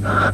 बता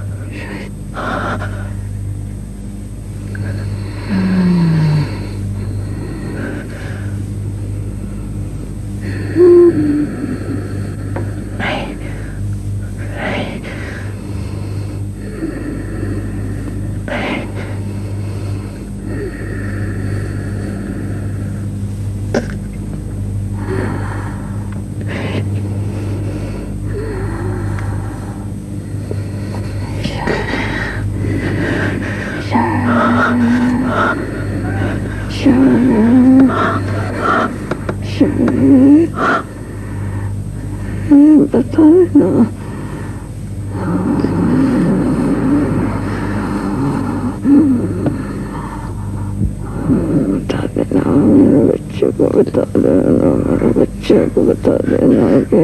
देना मेरे बच्चे को बता देना, मेरे बच्चे को बता देना कि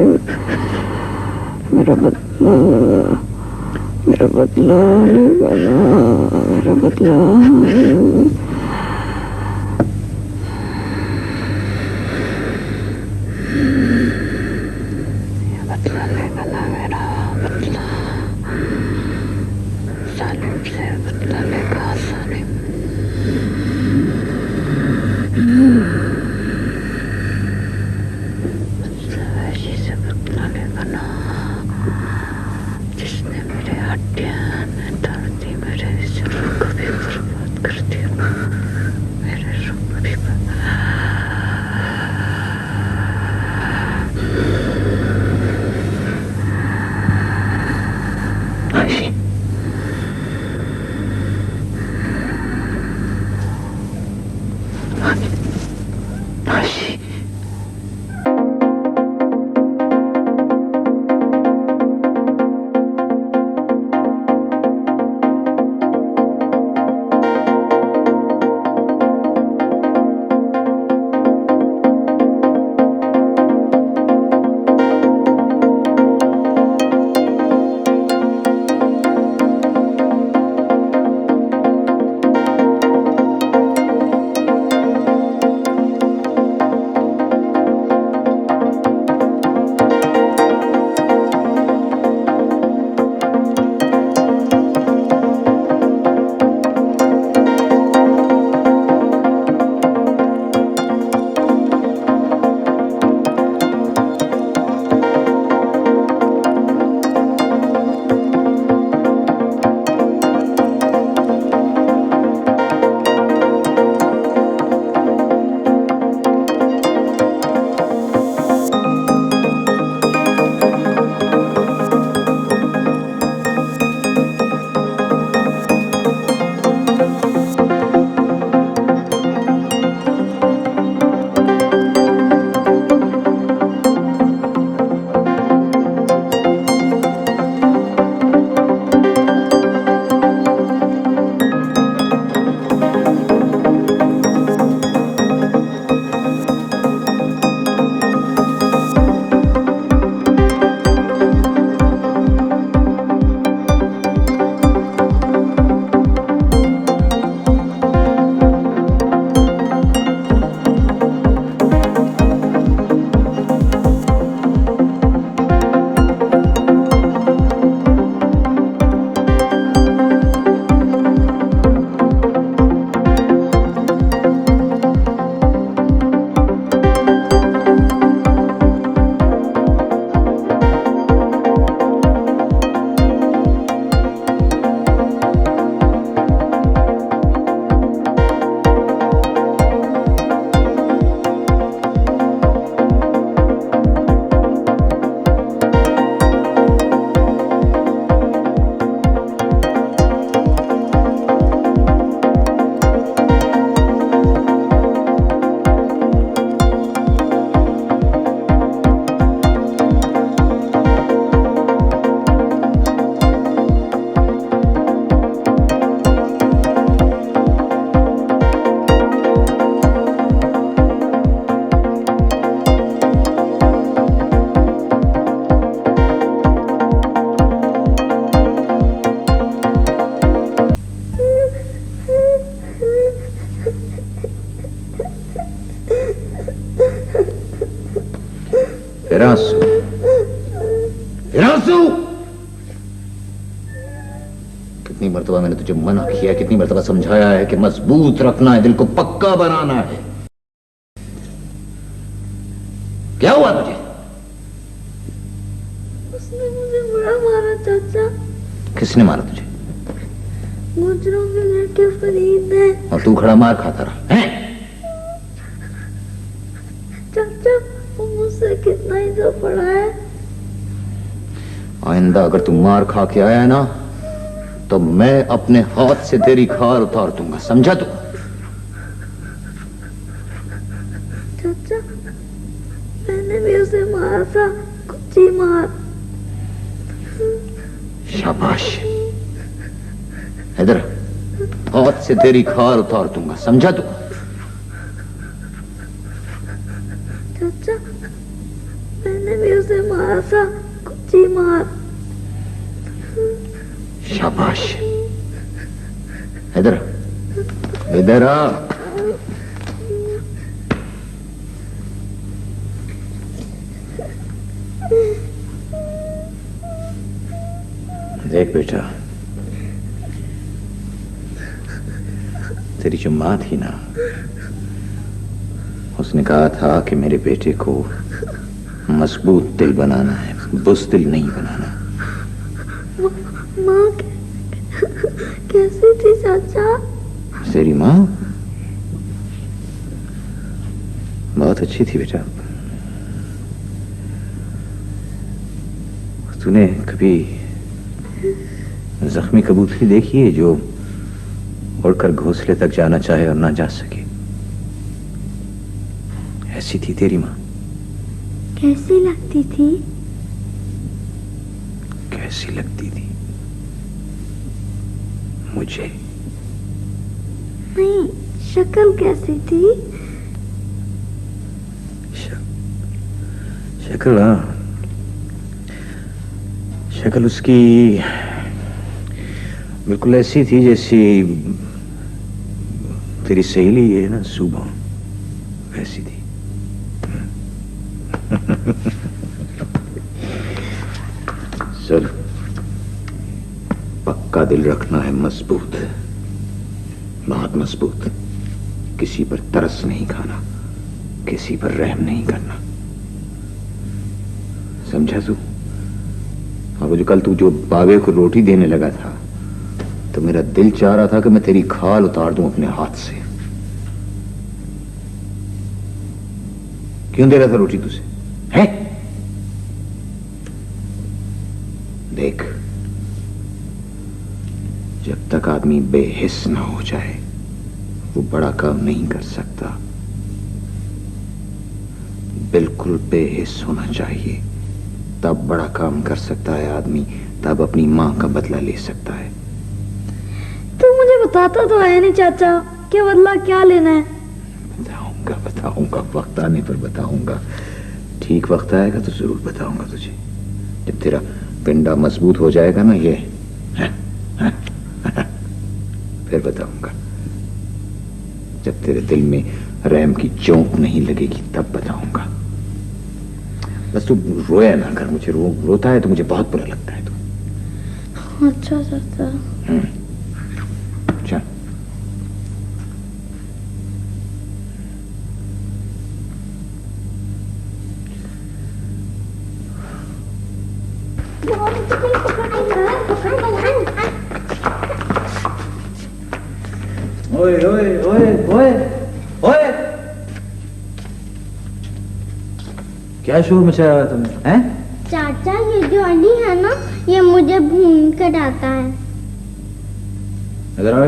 मेरा बदला लेगा ना, मेरा बदला लेगा ना, मेरा बदला सालिम से बदला लेगा, सालिम वैसी से बदला लेगा ना, जिसने मेरे हड्डियां में तोड़ दी, मेरे शरीर को भी बर्बाद कर दिया, मेरे रूह को भी Erasu! Erasu! कितनी मर्तबा मैंने तुझे मना किया, कितनी मर्तबा समझाया है कि मजबूत रखना है, दिल को पक्का बनाना है। क्या हुआ तुझे? उसने मुझे बड़ा मारा चाचा। किसने मारा तुझे? गुजरों के लड़के फरीद ने। और तू खड़ा मार खाता रहा है? चाचा वो मुझसे कितना ही तो पड़ा है। आइंदा अगर तू मार खा के आया है ना तो मैं अपने हाथ से तेरी खाल उतार दूंगा, समझा तू? चाचा मैंने भी उसे मारा था, कुछ ही मार। शाबाश, इधर हाथ से तेरी खाल उतार दूंगा, समझा तू? चाचा मैंने भी उसे मारा था, कुछ ही मार। शाबाश, इधर इधर आ। देख बेटा, तेरी जो माँ थी ना, उसने कहा था कि मेरे बेटे को मजबूत दिल बनाना है, बुज़दिल नहीं बनाना। माँ कैसी थी चाचा? तेरी माँ बहुत अच्छी थी बेटा। तूने कभी जख्मी कबूतरी देखी है जो उड़कर घोंसले तक जाना चाहे और ना जा सके? ऐसी थी तेरी माँ। कैसी लगती थी? कैसी लगती थी? मुझे नहीं, शक्ल कैसी थी? शक्ल, हाँ, शक्ल उसकी बिल्कुल ऐसी थी जैसी तेरी सहेली है ना सुबह, वैसी थी। चल, पक्का दिल रखना है, मजबूत, बहुत मजबूत। किसी पर तरस नहीं खाना, किसी पर रहम नहीं करना, समझा तू? और वो जो कल तू जो बाबे को रोटी देने लगा था तो मेरा दिल चाह रहा था कि मैं तेरी खाल उतार दूं अपने हाथ से। क्यों दे रहा था रोटी तुझे? है? देख, जब तक आदमी बेहिस ना हो जाए वो बड़ा काम नहीं कर सकता। बिल्कुल बेहिस होना चाहिए, तब बड़ा काम कर सकता है आदमी, तब अपनी मां का बदला ले सकता है। तू मुझे बताता तो है नहीं चाचा, क्या बदला क्या लेना है? बताऊंगा बताऊंगा, वक्त आने पर बताऊंगा। ठीक वक्त आएगा तो जरूर बताऊंगा तुझे, जब तेरा पिंडा मजबूत हो जाएगा ना ये फिर बताऊंगा। जब तेरे दिल में रहम की चौंक नहीं लगेगी तब बताऊंगा। बस तू रोया ना कर, मुझे रोता है तो मुझे बहुत बुरा लगता है तू। अच्छा चाचा। चल। ओए ओए ओए ओए ओए, क्या शोर मचाया हुआ तुमने? हैं? चाचा ये जो अली है ना, ये मुझे भून कर आता है। इधर आओ,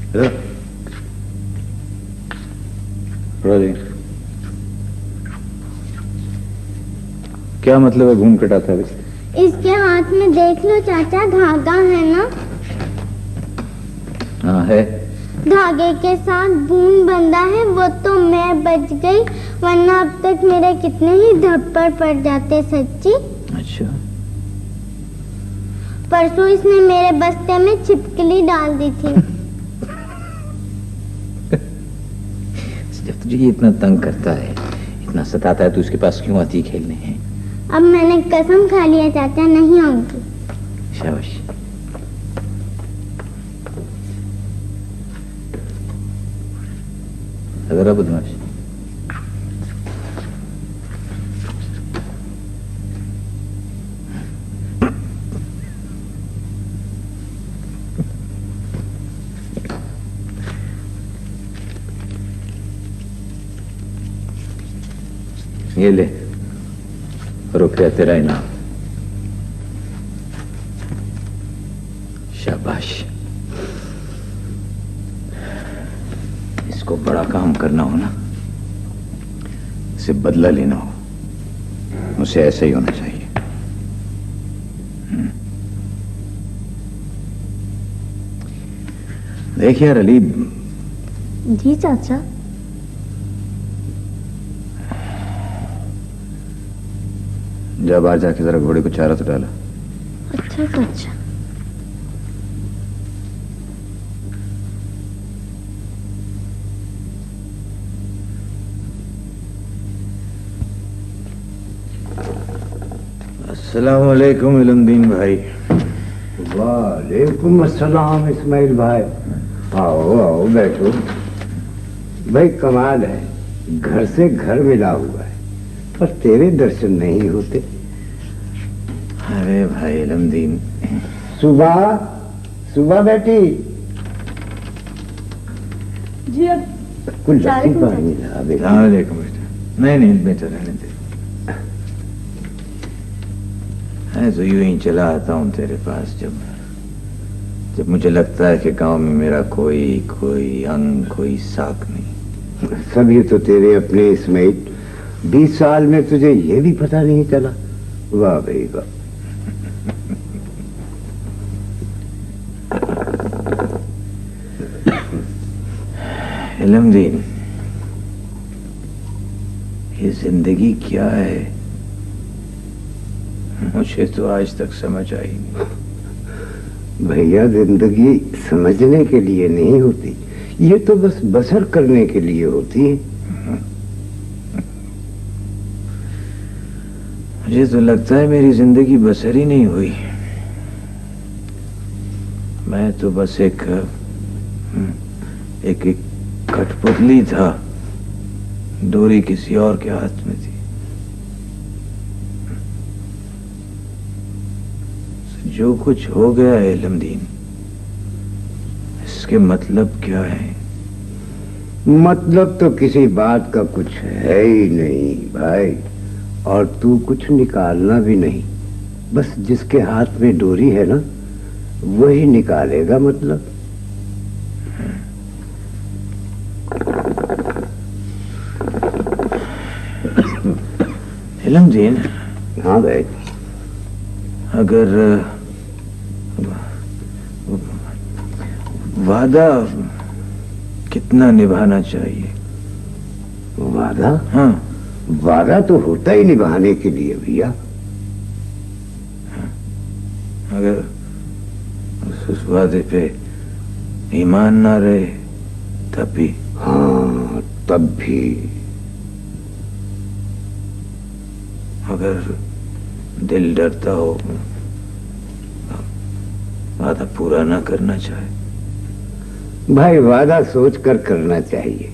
इधर क्या मतलब है घूम कटाता है? इसके हाथ में देख लो चाचा, धागा है ना? हाँ है। धागे के साथ बूंद बंधा है, वो तो मैं बच गई, वरना अब तक मेरे कितने ही धप्पड़ पड़ जाते सच्ची। अच्छा, परसों इसने मेरे बस्ते में छिपकली डाल दी थी। जब तुझे ये इतना तंग करता है, इतना सताता है, तो उसके पास क्यों आती है खेलने? हैं? अब मैंने कसम खा लिया चाचा, नहीं आऊंगी। शाबाश, जरा बदमाश। ये ले रुपया तेरा इनाम। शाबाश। इसको बड़ा काम करना हो ना, इसे बदला लेना हो, उसे ऐसा ही होना चाहिए। देख यार अली। जी चाचा। जा बाहर जाके जरा घोड़े को चारा तो डाला। अच्छा चाचा। अस्सलाम वालेकुम इलमदीन भाई। वालेकुम अस्सलाम इस्माइल भाई। आओ आओ बैठो। भाई कमाल है, घर से घर मिला हुआ है पर तेरे दर्शन नहीं होते। अरे भाई इलमदीन। सुबह सुबह बेटी जी अब कुछ लस्सी पानी ला बेटी। वालेकुम बेटा। नहीं बेटा रहने दे। मैं तो यूं ही चला आता हूँ तेरे पास जब मुझे लगता है कि गांव में मेरा कोई अंग कोई साख नहीं। सब ये तो तेरे अपने इस्माइल, 20 साल में तुझे ये भी पता नहीं चला। वाह भाई वाह। इलमदीन, ये जिंदगी क्या है मुझे तो आज तक समझ आई नहीं। भैया जिंदगी समझने के लिए नहीं होती, ये तो बस बसर करने के लिए होती है। मुझे तो लगता है मेरी जिंदगी बसर ही नहीं हुई। मैं तो बस एक कठपुतली था, डोरी किसी और के हाथ में थी। जो कुछ हो गया है इलमदीन, इसके मतलब क्या है? मतलब तो किसी बात का कुछ है ही नहीं भाई, और तू कुछ निकालना भी नहीं। बस जिसके हाथ में डोरी है ना, वही निकालेगा। मतलब इलमदीन। हाँ भाई। अगर वादा कितना निभाना चाहिए? वादा? हाँ, वादा तो होता ही निभाने के लिए भैया। अगर उस वादे पे ईमान ना रहे तब भी? हाँ तब भी। अगर दिल डरता हो, वादा पूरा ना करना चाहे? भाई वादा सोच कर करना चाहिए।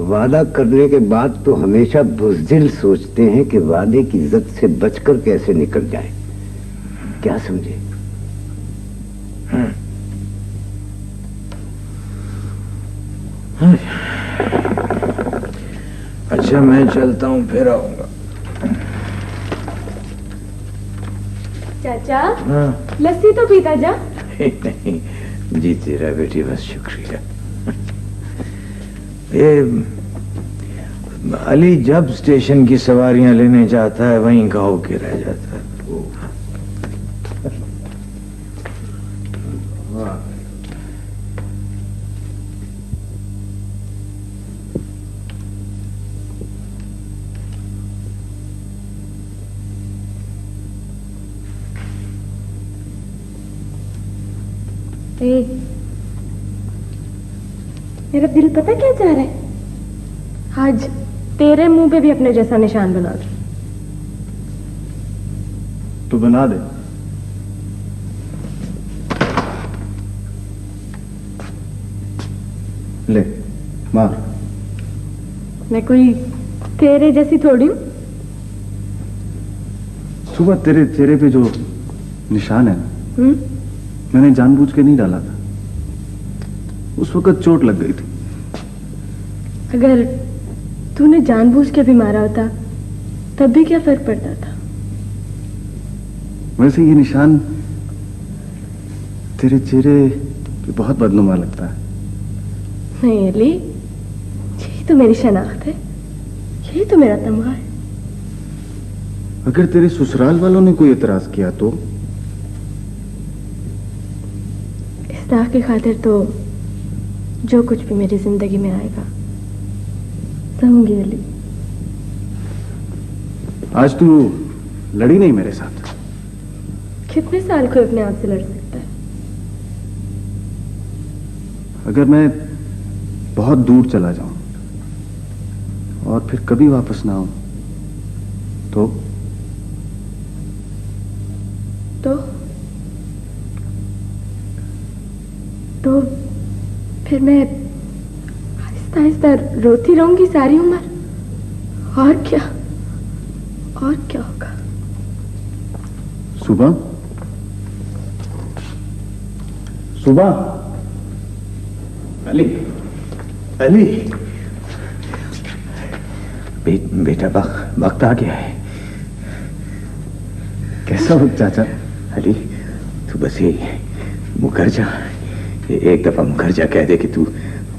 वादा करने के बाद तो हमेशा बुज़दिल सोचते हैं कि वादे की इज्जत से बचकर कैसे निकल जाए। क्या समझे? अच्छा मैं चलता हूँ, फिर आऊंगा। चाचा हाँ। लस्सी तो पीता जा। नहीं जीती रहा बेटी, बस शुक्रिया। ये अली जब स्टेशन की सवारियां लेने जाता है वहीं गाँव के रह जाता है। मेरा दिल पता क्या चाह रहा है? आज तेरे मुंह पे भी अपने जैसा निशान बना दो। तो बना दे। ले मार। मैं कोई तेरे जैसी थोड़ी हूँ। सुबह तेरे चेहरे पे जो निशान है ना, मैंने जानबूझ के नहीं डाला था। उस वक्त चोट लग गई थी। अगर तूने जानबूझ के भी मारा होता तब भी क्या फर्क पड़ता था? वैसे ये निशान तेरे चेहरे पे बहुत बदनुमा लगता है। नहीं अली, यही तो मेरी शनाख्त है, यही तो मेरा तमगा है। अगर तेरे ससुराल वालों ने कोई एतराज किया तो? इस दाग की खातिर तो जो कुछ भी मेरी जिंदगी में आएगा सहूंगी अली। आज तू लड़ी नहीं मेरे साथ। कितने साल कोई अपने आप से लड़ सकता है? अगर मैं बहुत दूर चला जाऊं और फिर कभी वापस ना आऊं तो फिर मैं आहिस्ता आहिस्ता रोती रहूंगी सारी उम्र। और क्या होगा? सुबह अली बेटा वक्त आ गया है। कैसा वक्त चाचा? अली तू बस ये मुकर जा, एक दफा मुकर जा, कह दे कि तू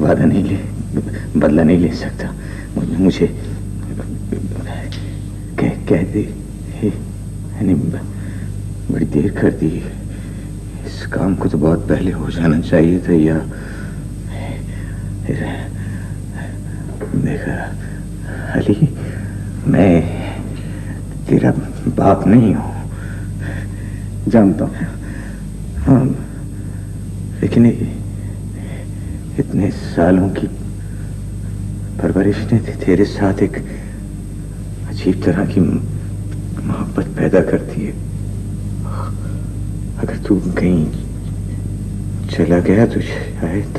बदला नहीं ले सकता। मुझे कह दे। बड़ी देर कर दी, इस काम को तो बहुत पहले हो जाना चाहिए था। या देखा अली, मैं तेरा बाप नहीं हूं, जानता हूं। हाँ, लेकिन इतने सालों की परवरिश ने तेरे साथ एक अजीब तरह की मोहब्बत पैदा करती है। अगर तू कहीं चला गया तो शायद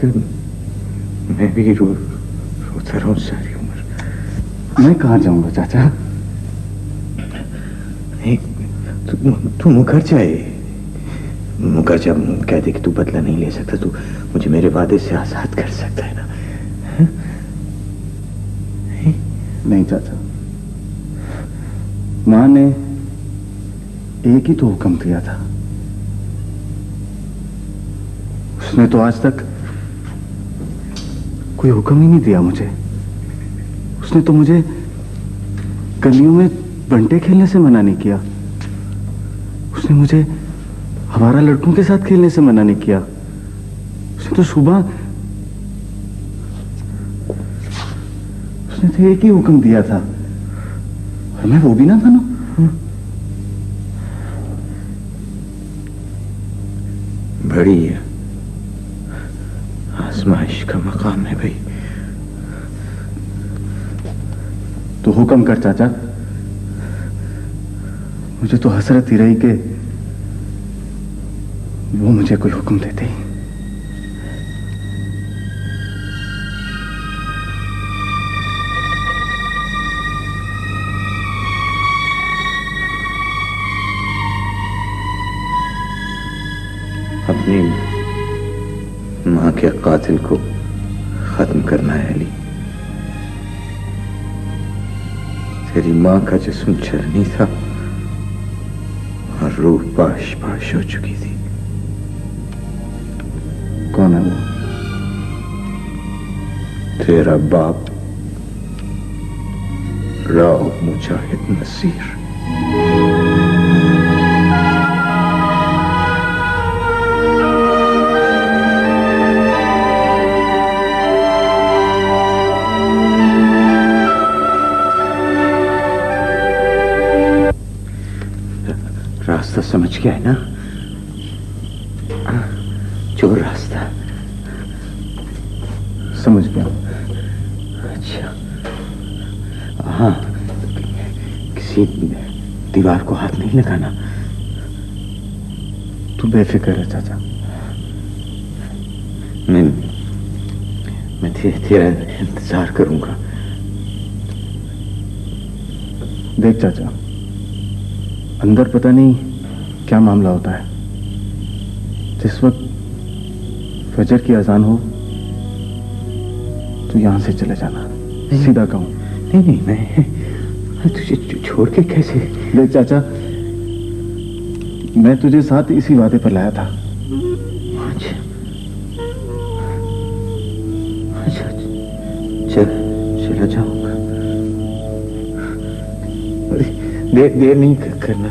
मैं भी रोता रहूं सारी उम्र। मैं कहाँ जाऊंगा चाचा? तू मुकर जाए, मुकर जा, कह दे कि तू बदला नहीं ले सकता, तू मुझे मेरे वादे से आजाद कर सकता है ना? नहीं चाचा, मां ने एक ही तो हुक्म दिया था। उसने तो आज तक कोई हुक्म ही नहीं दिया मुझे। उसने तो मुझे गलियों में बंटे खेलने से मना नहीं किया। उसने मुझे हमारा लड़कों के साथ खेलने से मना नहीं किया। उसने तो उसने तो एक ही हुक्म दिया था और मैं वो भी ना मानूं। बड़ी आजमाइश का मकाम है भाई। तो हुक्म कर चाचा। मुझे तो हसरत ही रही कि वो मुझे कोई हुक्म देते ही। अपनी मां के कातिल को खत्म करना है अली। तेरी मां का जिस्म चरनी था और रूह पाश पाश हो चुकी थी। कौन है वो? तेरा बाप राव मुजाहिद नसीर। रास्ता समझ गया है ना? जो रास्ता समझ गया। अच्छा, हाँ, किसी दीवार को हाथ नहीं लगाना। तू बेफिक्र है चाचा। मैं तेरा इंतजार करूंगा। देख चाचा, अंदर पता नहीं क्या मामला होता है। जिस वक्त फजर की अजान हो तो यहां से चले जाना, सीधा कहूं। नहीं नहीं, मैं तुझे छोड़ के कैसे? देख चाचा, मैं तुझे साथ इसी वादे पर लाया था। अच्छा अच्छा, चला जाऊंगा। देर नहीं करना।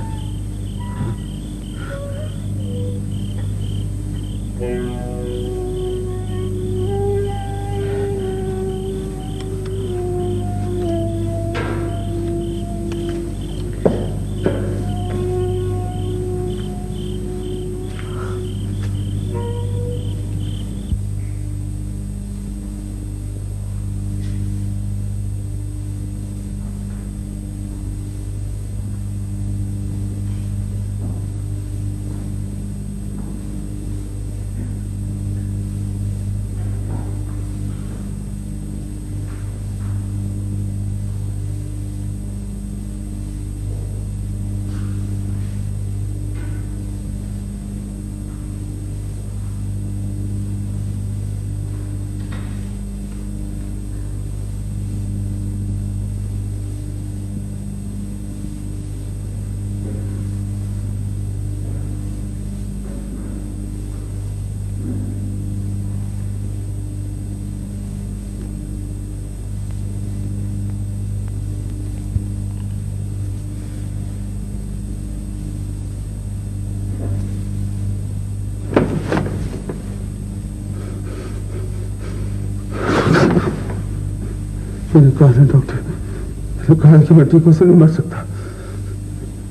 मैंने कहा था डॉक्टर, मैंने कहा कि मैं टीकों से नहीं मर सकता,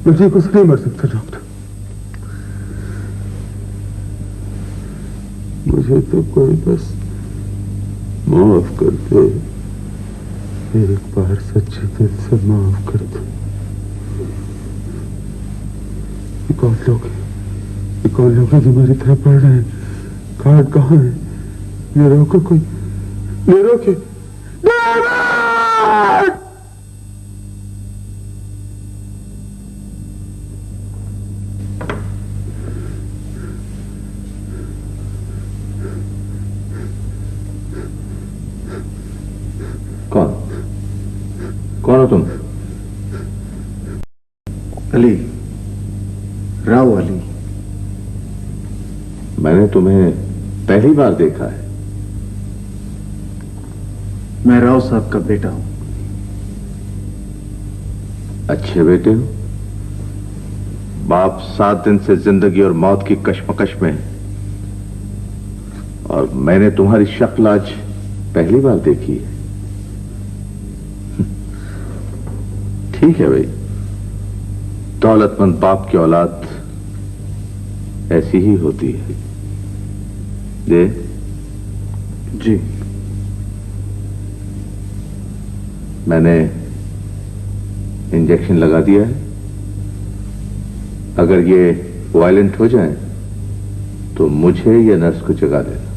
मैं टीकों से नहीं मर सकता डॉक्टर। मुझे तो कोई बस माफ कर दे, एक बार सच्चे दिल से माफ कर दे। ये कौन लोग हैं जो मेरी तरह पढ़ रहे हैं? कार्ड कहाँ है? ये रोको कोई, ये रोके। कौन हो तुम? अली, राव अली। मैंने तुम्हें पहली बार देखा है। मैं राव साहब का बेटा हूं। अच्छे बेटे हो। बाप 7 दिन से जिंदगी और मौत की कश्मकश में है, और मैंने तुम्हारी शक्ल आज पहली बार देखी है। ठीक है भाई, दौलतमंद बाप की औलाद ऐसी ही होती है। दे जी। मैंने इंजेक्शन लगा दिया है। अगर ये वायलेंट हो जाए तो मुझे या नर्स को जगा देना।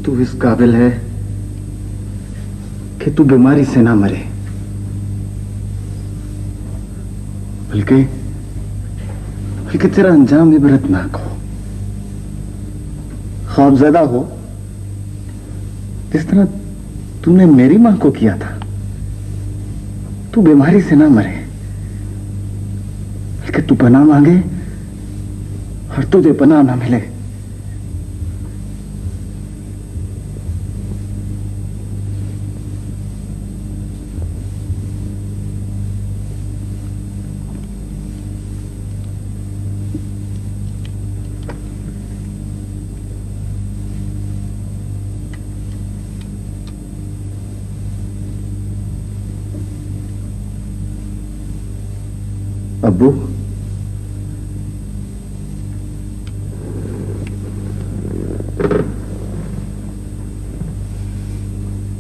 तू इस काबिल है कि तू बीमारी से ना मरे, बल्कि तेरा अंजाम इबरतनाक हो, खौफजदा हो, जिस तरह तूने मेरी मां को किया था। तू बीमारी से ना मरे, बल्कि तू पनाह मांगे और तुझे पनाह ना मिले। अब्बू,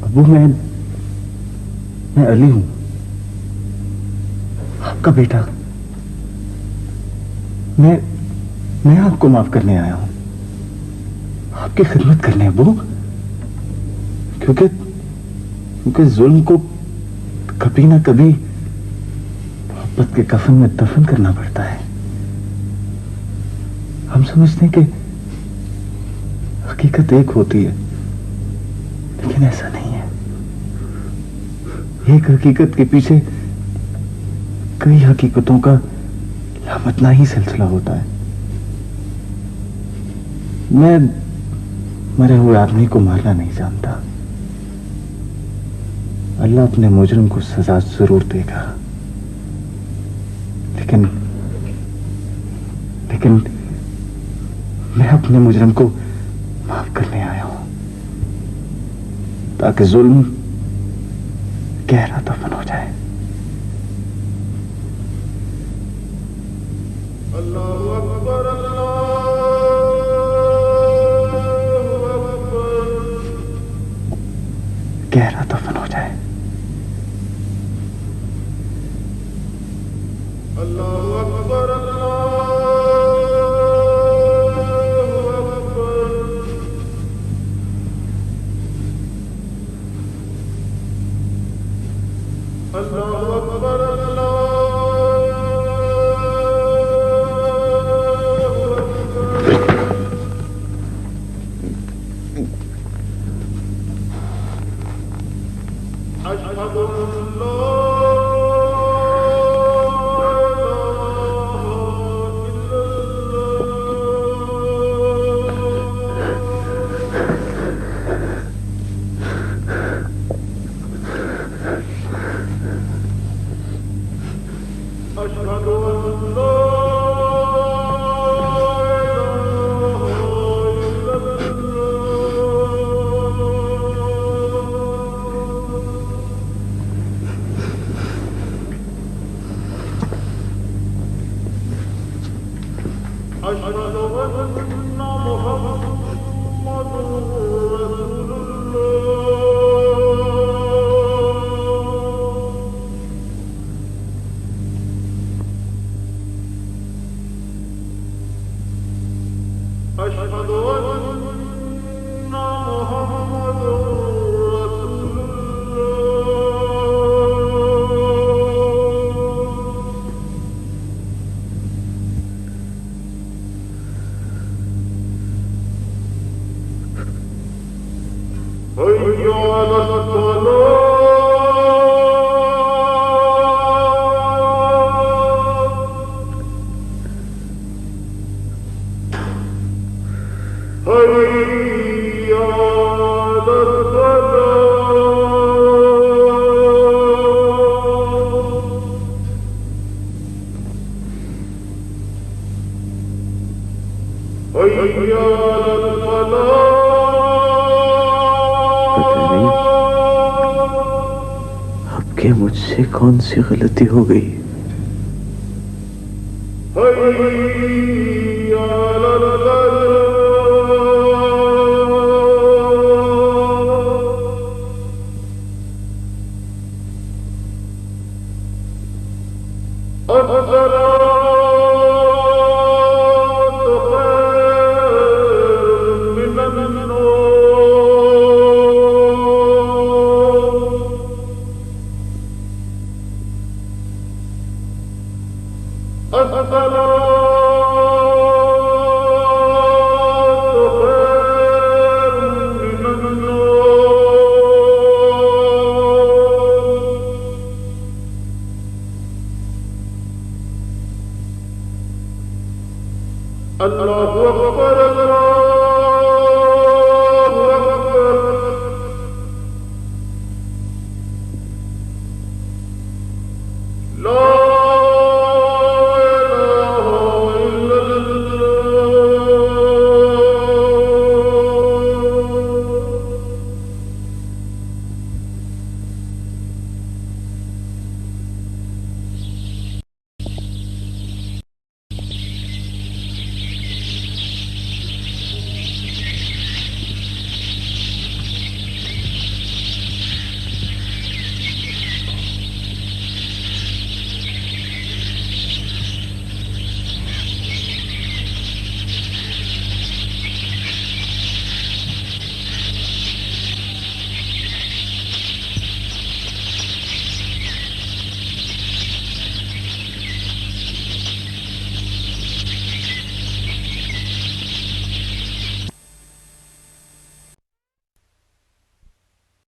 अब्बू, मैं अली हूं, आपका बेटा। मैं आपको माफ करने आया हूं, आपकी खिदमत करने अब्बू। क्योंकि जुल्म को कभी ना कभी मोहब्बत के कफन में दफन करना पड़ता है। हम समझते हैं कि हकीकत एक होती है, लेकिन ऐसा नहीं है। एक हकीकत के पीछे कई हकीकतों का लामतना ही सिलसिला होता है। मैं मरे हुए आदमी को मारना नहीं जानता। अल्लाह अपने मुजरिम को सजा जरूर देगा, लेकिन मैं अपने मुजरिम को माफ करने आया हूं, ताकि जुल्म गहरा दफन हो जाए। अल्लाहु अकबर, गहरा दफन हो जाए। अल्लाहु अकबर, अल्लाहु अकबर, अशहदु अल्ला अशहदु अल्ला अशहदु अन्ना मुहम्मदुर रसूलुल्लाह। अशहदु अन्ना मुहम्मदुर रसूलुल्लाह। हैया अलस सलाह, हैया अलस सलाह, हैया अलस फलाह। अब के मुझसे कौन सी गलती हो गई? हैया अलल फलाह। अस्सलातु खैरुम मिनन नौम। अस्सलातु खैरुम मिनन नौम। अल्लाहु अकबर, अल्लाहु